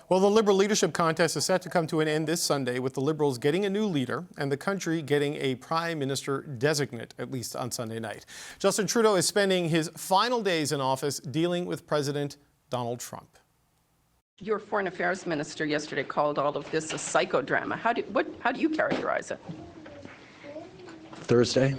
Well, the Liberal leadership contest is set to come to an end this Sunday, with the Liberals getting a new leader and the country getting a Prime Minister designate, at least on Sunday night. Justin Trudeau is spending his final days in office dealing with President Donald Trump. Your Foreign Affairs Minister yesterday called all of this a psychodrama. How do you characterize it? Thursday.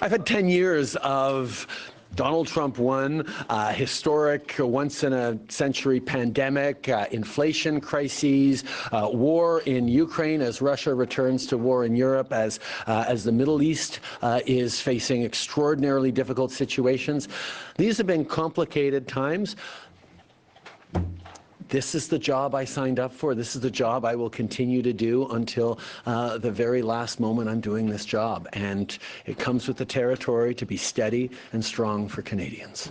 I've had 10 years of Donald Trump won, historic, once-in-a-century pandemic, inflation crises, war in Ukraine as Russia returns to war in Europe, as the Middle East is facing extraordinarily difficult situations. These have been complicated times. This is the job I signed up for. This is the job I will continue to do until the very last moment I'm doing this job. And it comes with the territory to be steady and strong for Canadians.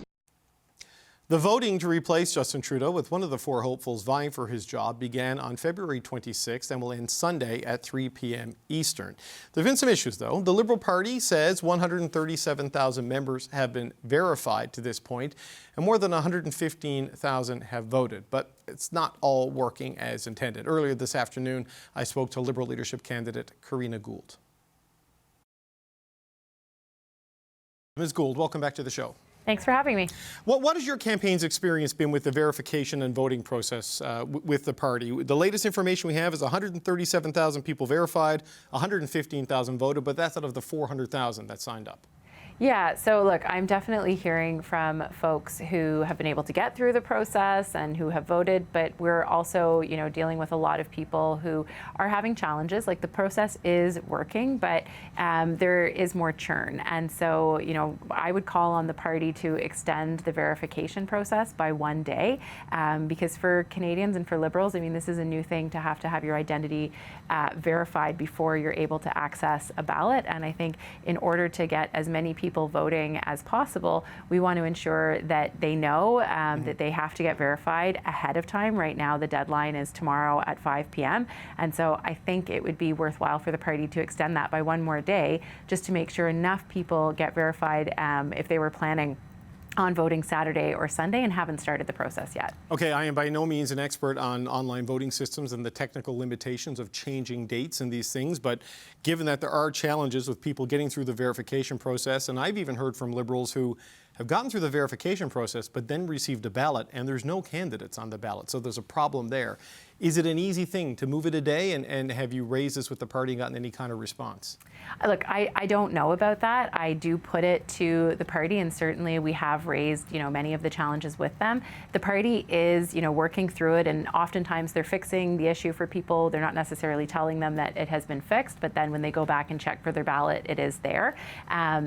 The voting to replace Justin Trudeau with one of the four hopefuls vying for his job began on February 26th and will end Sunday at 3 p.m. Eastern. There have been some issues, though. The Liberal Party says 137,000 members have been verified to this point, and more than 115,000 have voted. But it's not all working as intended. Earlier this afternoon, I spoke to Liberal leadership candidate Karina Gould. Ms. Gould, welcome back to the show. Thanks for having me. What has your campaign's experience been with the verification and voting process with the party? The latest information we have is 137,000 people verified, 115,000 voted, but that's out of the 400,000 that signed up. Yeah, so look, I'm definitely hearing from folks who have been able to get through the process and who have voted, but we're also, dealing with a lot of people who are having challenges. Like, the process is working, but there is more churn. And so, I would call on the party to extend the verification process by 1 day, because for Canadians and for Liberals, this is a new thing to have your identity verified before you're able to access a ballot. And I think in order to get as many people voting as possible, we want to ensure that they know that they have to get verified ahead of time. Right now, the deadline is tomorrow at 5 p.m. And so I think it would be worthwhile for the party to extend that by one more day, just to make sure enough people get verified if they were planning on voting Saturday or Sunday and haven't started the process yet. Okay, I am by no means an expert on online voting systems and the technical limitations of changing dates and these things, but given that there are challenges with people getting through the verification process, and I've even heard from Liberals who have gotten through the verification process but then received a ballot and there's no candidates on the ballot, so there's a problem there. Is it an easy thing to move it a day, and have you raised this with the party and gotten any kind of response? Look, I don't know about that. I do put it to the party, and certainly we have raised, many of the challenges with them. The party is, working through it, and oftentimes they're fixing the issue for people. They're not necessarily telling them that it has been fixed, but then when they go back and check for their ballot, it is there.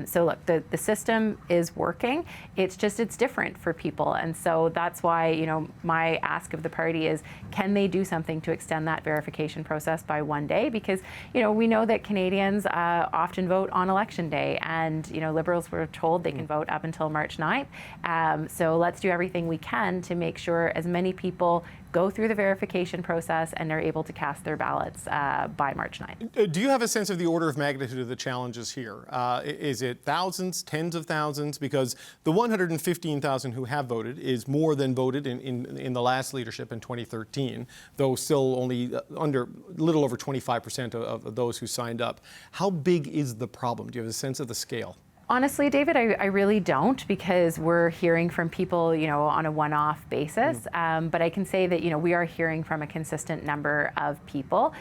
So look, the system is working. It's different for people, and so that's why, my ask of the party is, can they do something to extend that verification process by 1 day? Because, we know that Canadians often vote on election day, and, Liberals were told they can vote up until March 9th. So let's do everything we can to make sure as many people go through the verification process and are able to cast their ballots by March 9th. Do you have a sense of the order of magnitude of the challenges here? Is it thousands, tens of thousands? Because the 115,000 who have voted is more than voted in the last leadership in 2013, though still only under a little over 25% of those who signed up. How big is the problem? Do you have a sense of the scale? Honestly, David, I really don't, because we're hearing from people, on a one-off basis. But I can say that, we are hearing from a consistent number of people.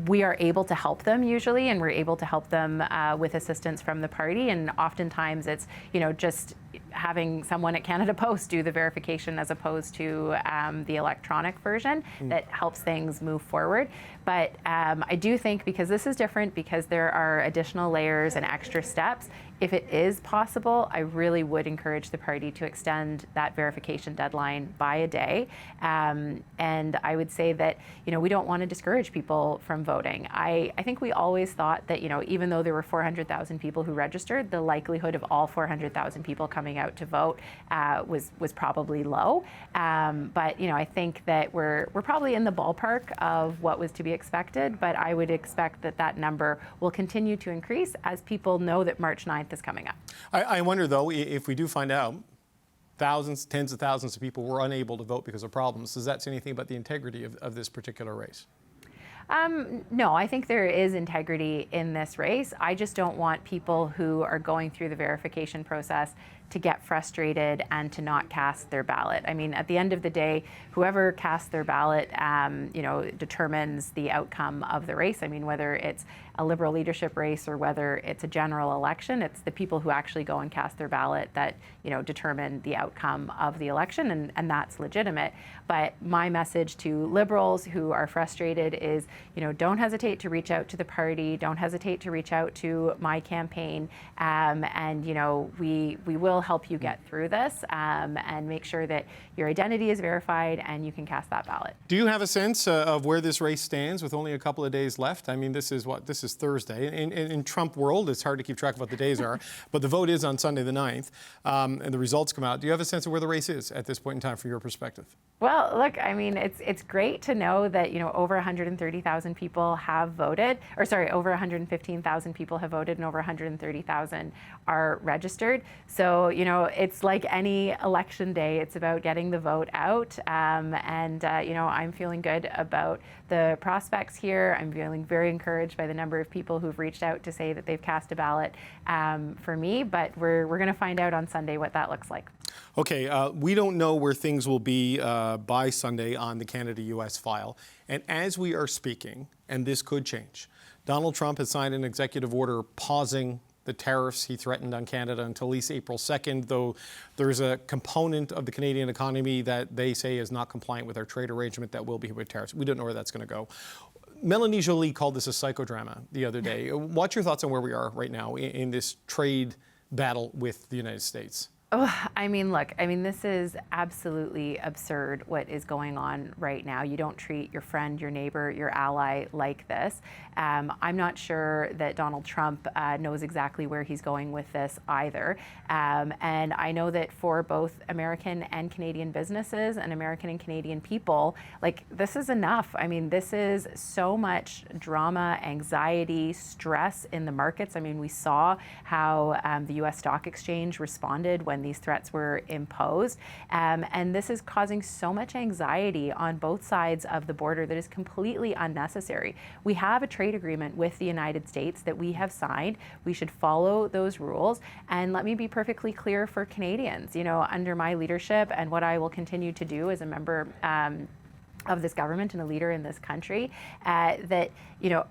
We are able to help them usually, and we're able to help them with assistance from the party. And oftentimes it's, just having someone at Canada Post do the verification as opposed to the electronic version that helps things move forward. But I do think, because this is different, because there are additional layers and extra steps, if it is possible, I really would encourage the party to extend that verification deadline by a day. And I would say that, we don't want to discourage people from voting. I think we always thought that, even though there were 400,000 people who registered, the likelihood of all 400,000 people coming out to vote was probably low. But, I think that we're probably in the ballpark of what was to be expected, but I would expect that number will continue to increase as people know that March 9th is coming up. I wonder, though, if we do find out thousands, tens of thousands of people were unable to vote because of problems. Does that say anything about the integrity of this particular race? No, I think there is integrity in this race. I just don't want people who are going through the verification process to get frustrated and to not cast their ballot. I mean, at the end of the day, whoever casts their ballot, determines the outcome of the race. I mean, whether it's a Liberal leadership race or whether it's a general election, it's the people who actually go and cast their ballot that, determine the outcome of the election, and that's legitimate. But my message to Liberals who are frustrated is, don't hesitate to reach out to the party, don't hesitate to reach out to my campaign, and we will help you get through this and make sure that your identity is verified and you can cast that ballot. Do you have a sense of where this race stands with only a couple of days left? I mean, this is Thursday. In Trump world, it's hard to keep track of what the days are, but the vote is on Sunday the 9th, and the results come out. Do you have a sense of where the race is at this point in time from your perspective? Well, look, I mean, it's great to know that, over 130,000 people have voted, over 115,000 people have voted and over 130,000 are registered. So, it's like any election day, it's about getting the vote out. I'm feeling good about the prospects here. I'm feeling very encouraged by the number of people who've reached out to say that they've cast a ballot for me, but we're going to find out on Sunday what that looks like. Okay, we don't know where things will be by Sunday on the Canada-U.S. file. And as we are speaking, and this could change, Donald Trump has signed an executive order pausing the tariffs he threatened on Canada until at least April 2nd, though there's a component of the Canadian economy that they say is not compliant with our trade arrangement that will be with tariffs. We don't know where that's going to go. Melanie Joly called this a psychodrama the other day. What's your thoughts on where we are right now in this trade battle with the United States? Oh, I mean, look, this is absolutely absurd what is going on right now. You don't treat your friend, your neighbor, your ally like this. I'm not sure that Donald Trump knows exactly where he's going with this either. And I know that for both American and Canadian businesses and American and Canadian people, this is enough. I mean, this is so much drama, anxiety, stress in the markets. I mean, we saw how the U.S. Stock Exchange responded when these threats were imposed. And this is causing so much anxiety on both sides of the border that is completely unnecessary. We have a trade agreement with the United States that we have signed. We should follow those rules. And let me be perfectly clear for Canadians, under my leadership and what I will continue to do as a member of this government and a leader in this country, that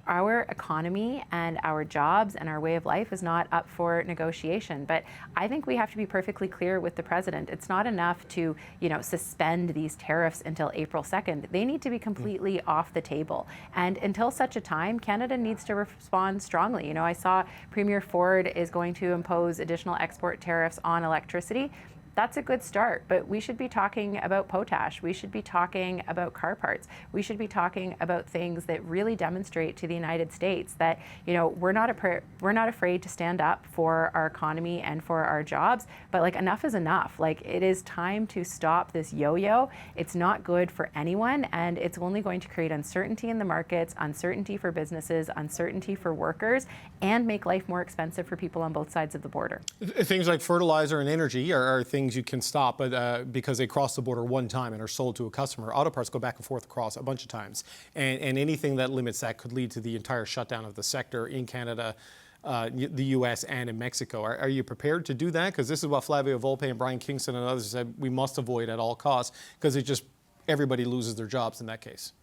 our economy and our jobs and our way of life is not up for negotiation. But I think we have to be perfectly clear with the president. It's not enough to suspend these tariffs until April 2nd. They need to be completely off the table. And until such a time, Canada needs to respond strongly. I saw Premier Ford is going to impose additional export tariffs on electricity. That's a good start, but we should be talking about potash. We should be talking about car parts. We should be talking about things that really demonstrate to the United States that, we're not afraid to stand up for our economy and for our jobs, but enough is enough. It is time to stop this yo-yo. It's not good for anyone, and it's only going to create uncertainty in the markets, uncertainty for businesses, uncertainty for workers, and make life more expensive for people on both sides of the border. Things like fertilizer and energy are things you can stop, but because they cross the border one time and are sold to a customer. Auto parts go back and forth across a bunch of times, and anything that limits that could lead to the entire shutdown of the sector in Canada, the U.S. and in Mexico. Are you prepared to do that? Because this is what Flavio Volpe and Brian Kingston and others said we must avoid at all costs, because everybody loses their jobs in that case.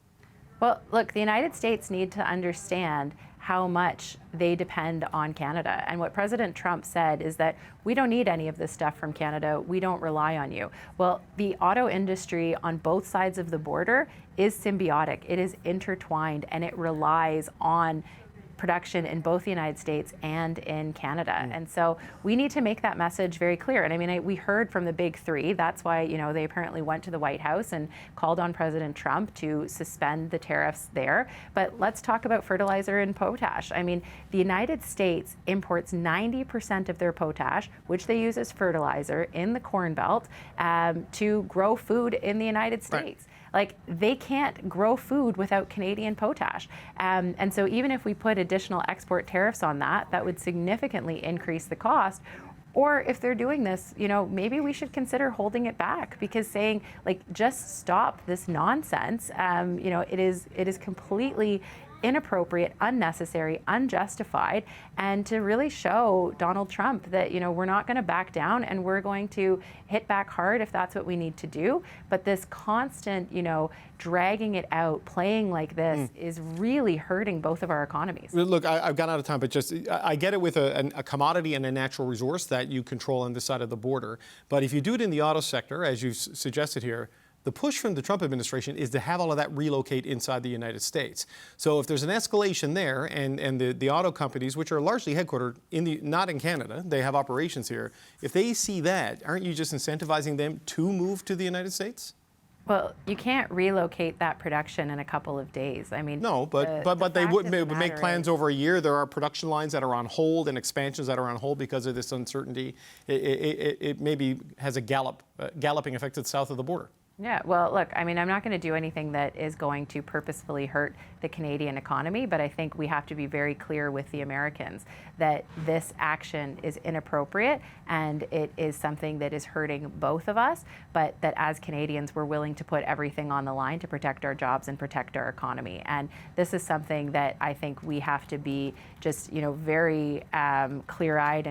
Well, look, the United States need to understand how much they depend on Canada. And what President Trump said is that we don't need any of this stuff from Canada. We don't rely on you. Well, the auto industry on both sides of the border is symbiotic. It is intertwined, and it relies on production in both the United States and in Canada. And so we need to make that message very clear. And we heard from the big three. That's why, they apparently went to the White House and called on President Trump to suspend the tariffs there. But let's talk about fertilizer and potash. The United States imports 90% of their potash, which they use as fertilizer in the Corn Belt, to grow food in the United States. Right. They can't grow food without Canadian potash. And so even if we put additional export tariffs on that would significantly increase the cost. Or if they're doing this, maybe we should consider holding it back, because saying, like, just stop this nonsense, it is completely inappropriate, unnecessary, unjustified, and to really show Donald Trump that, we're not going to back down and we're going to hit back hard if that's what we need to do. But this constant, dragging it out, playing like this is really hurting both of our economies. Look, I've gone out of time, but just I get it with a commodity and a natural resource that you control on this side of the border. But if you do it in the auto sector, as you suggested here, the push from the Trump administration is to have all of that relocate inside the United States. So if there's an escalation there, and the auto companies, which are largely headquartered not in Canada, they have operations here, if they see that, aren't you just incentivizing them to move to the United States? Well, you can't relocate that production in a couple of days. I mean, no, but they would make plans over a year. There are production lines that are on hold and expansions that are on hold because of this uncertainty. It maybe has a galloping effect to the south of the border. Yeah, well, look, I mean, I'm not going to do anything that is going to purposefully hurt the Canadian economy, but I think we have to be very clear with the Americans that this action is inappropriate and it is something that is hurting both of us, but that as Canadians, we're willing to put everything on the line to protect our jobs and protect our economy. And this is something that I think we have to be just, very clear-eyed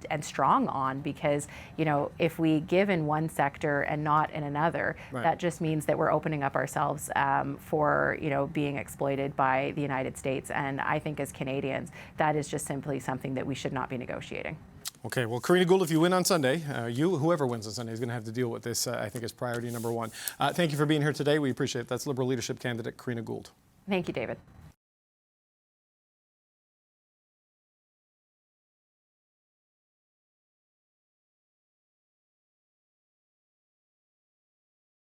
and strong on, because if we give in one sector and not in another, right, that just means that we're opening up ourselves for being exploited by the United States. And I think as Canadians, that is just simply something that we should not be negotiating. Okay, well, Karina Gould, if you win on Sunday, whoever wins on Sunday is going to have to deal with this, I think, as priority number one. Thank you for being here today. We appreciate it. That's Liberal leadership candidate Karina Gould. Thank you, David.